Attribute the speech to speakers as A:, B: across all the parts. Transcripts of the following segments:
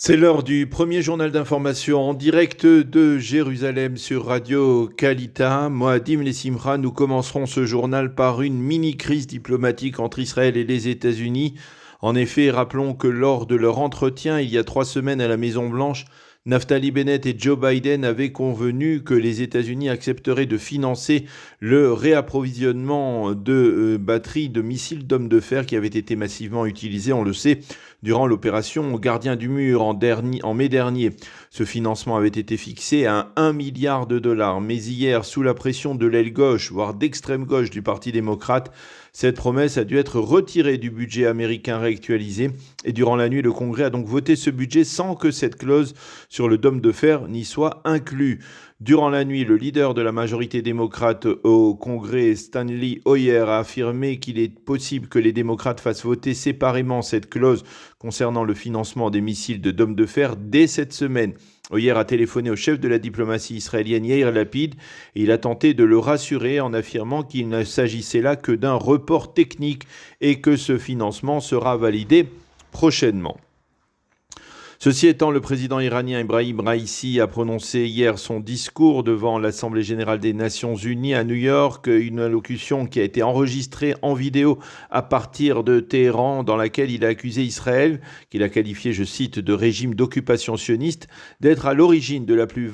A: C'est l'heure du premier journal d'information en direct de Jérusalem sur Radio Kalita. Moadim Lessimcha, nous commencerons ce journal par une mini-crise diplomatique entre Israël et les États-Unis. En effet, rappelons que lors de leur entretien il y a 3 semaines à la Maison-Blanche, Naftali Bennett et Joe Biden avaient convenu que les États-Unis accepteraient de financer le réapprovisionnement de batteries de missiles d'hommes de fer qui avaient été massivement utilisés, on le sait, durant l'opération Gardien du Mur en mai dernier. Ce financement avait été fixé à 1 milliard de dollars. Mais hier, sous la pression de l'aile gauche, voire d'extrême gauche du Parti démocrate, cette promesse a dû être retirée du budget américain réactualisé. Et durant la nuit, le Congrès a donc voté ce budget sans que cette clause sur le dôme de fer n'y soit inclus. Durant la nuit, le leader de la majorité démocrate au Congrès, Stanley Hoyer, a affirmé qu'il est possible que les démocrates fassent voter séparément cette clause concernant le financement des missiles de dôme de fer dès cette semaine. Hoyer a téléphoné au chef de la diplomatie israélienne Yair Lapid et il a tenté de le rassurer en affirmant qu'il ne s'agissait là que d'un report technique et que ce financement sera validé prochainement. Ceci étant, le président iranien Ebrahim Raïssi a prononcé hier son discours devant l'Assemblée générale des Nations unies à New York, une allocution qui a été enregistrée en vidéo à partir de Téhéran, dans laquelle il a accusé Israël, qu'il a qualifié, je cite, de régime d'occupation sioniste, d'être à l'origine de la plus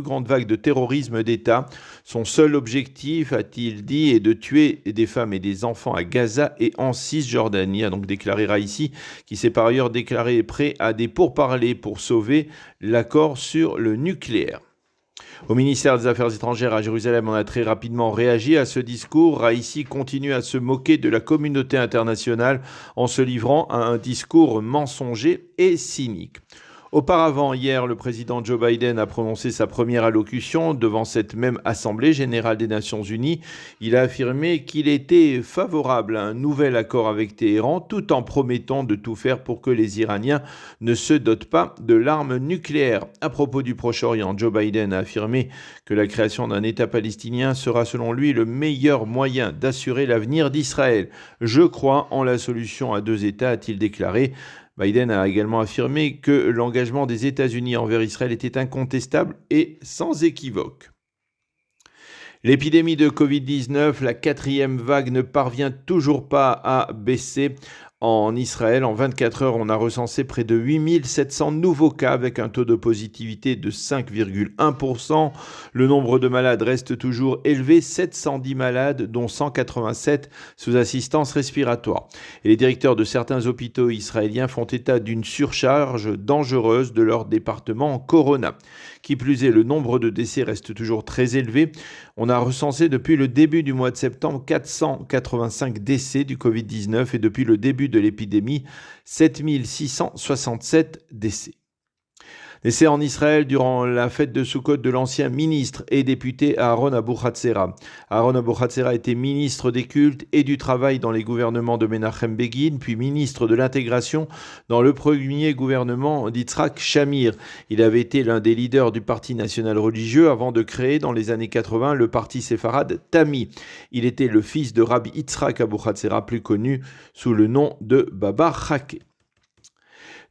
A: grande vague de terrorisme d'État. Son seul objectif, a-t-il dit, est de tuer des femmes et des enfants à Gaza et en Cisjordanie, a donc déclaré Raïssi, qui s'est par ailleurs déclaré prêt à des pourparlers pour sauver l'accord sur le nucléaire. Au ministère des Affaires étrangères à Jérusalem, on a très rapidement réagi à ce discours. Raïssi continue à se moquer de la communauté internationale en se livrant à un discours mensonger et cynique. Auparavant, hier, le président Joe Biden a prononcé sa première allocution devant cette même Assemblée générale des Nations unies. Il a affirmé qu'il était favorable à un nouvel accord avec Téhéran, tout en promettant de tout faire pour que les Iraniens ne se dotent pas de l'arme nucléaire. À propos du Proche-Orient, Joe Biden a affirmé que la création d'un État palestinien sera selon lui le meilleur moyen d'assurer l'avenir d'Israël. Je crois en la solution à 2 États, a-t-il déclaré. Biden a également affirmé que l'engagement des États-Unis envers Israël était incontestable et sans équivoque. L'épidémie de Covid-19, la 4e vague, ne parvient toujours pas à baisser. En Israël, en 24 heures, on a recensé près de 8700 nouveaux cas avec un taux de positivité de 5,1%. Le nombre de malades reste toujours élevé, 710 malades, dont 187 sous assistance respiratoire. Et les directeurs de certains hôpitaux israéliens font état d'une surcharge dangereuse de leur département en corona. Qui plus est, le nombre de décès reste toujours très élevé. On a recensé depuis le début du mois de septembre 485 décès du Covid-19 et depuis le début de l'épidémie, 7667 décès. Décès en Israël durant la fête de Sukkot de l'ancien ministre et député Aaron Abuchatzera. Aaron Abuchatzera était ministre des cultes et du travail dans les gouvernements de Menachem Begin, puis ministre de l'intégration dans le premier gouvernement d'Yitzhak Shamir. Il avait été l'un des leaders du Parti national religieux avant de créer dans les années 80 le parti séfarade Tami. Il était le fils de Rabbi Yitzhak Abuchatzera, plus connu sous le nom de Baba Chake.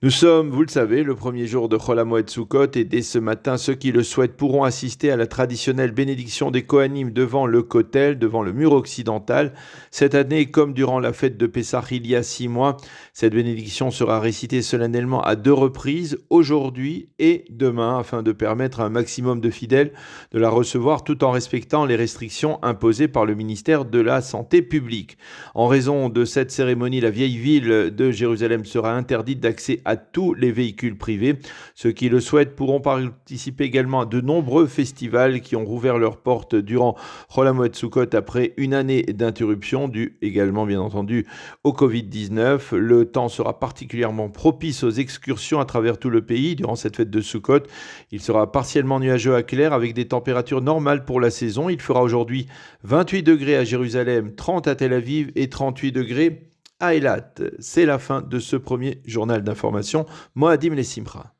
A: Nous sommes, vous le savez, le premier jour de Chol HaMoed Sukkot et dès ce matin, ceux qui le souhaitent pourront assister à la traditionnelle bénédiction des Kohanim devant le Kotel, devant le mur occidental. Cette année, comme durant la fête de Pessah il y a 6 mois, cette bénédiction sera récitée solennellement à 2 reprises, aujourd'hui et demain, afin de permettre à un maximum de fidèles de la recevoir tout en respectant les restrictions imposées par le ministère de la Santé publique. En raison de cette cérémonie, la vieille ville de Jérusalem sera interdite d'accès à tous les véhicules privés. Ceux qui le souhaitent pourront participer également à de nombreux festivals qui ont rouvert leurs portes durant Chol HaMoed Sukkot après une année d'interruption due également bien entendu au Covid-19. Le temps sera particulièrement propice aux excursions à travers tout le pays durant cette fête de Sukkot. Il sera partiellement nuageux à clair avec des températures normales pour la saison. Il fera aujourd'hui 28 degrés à Jérusalem, 30 à Tel Aviv et 38 degrés à Eilat. C'est la fin de ce premier journal d'information. Moadim Lessimcha.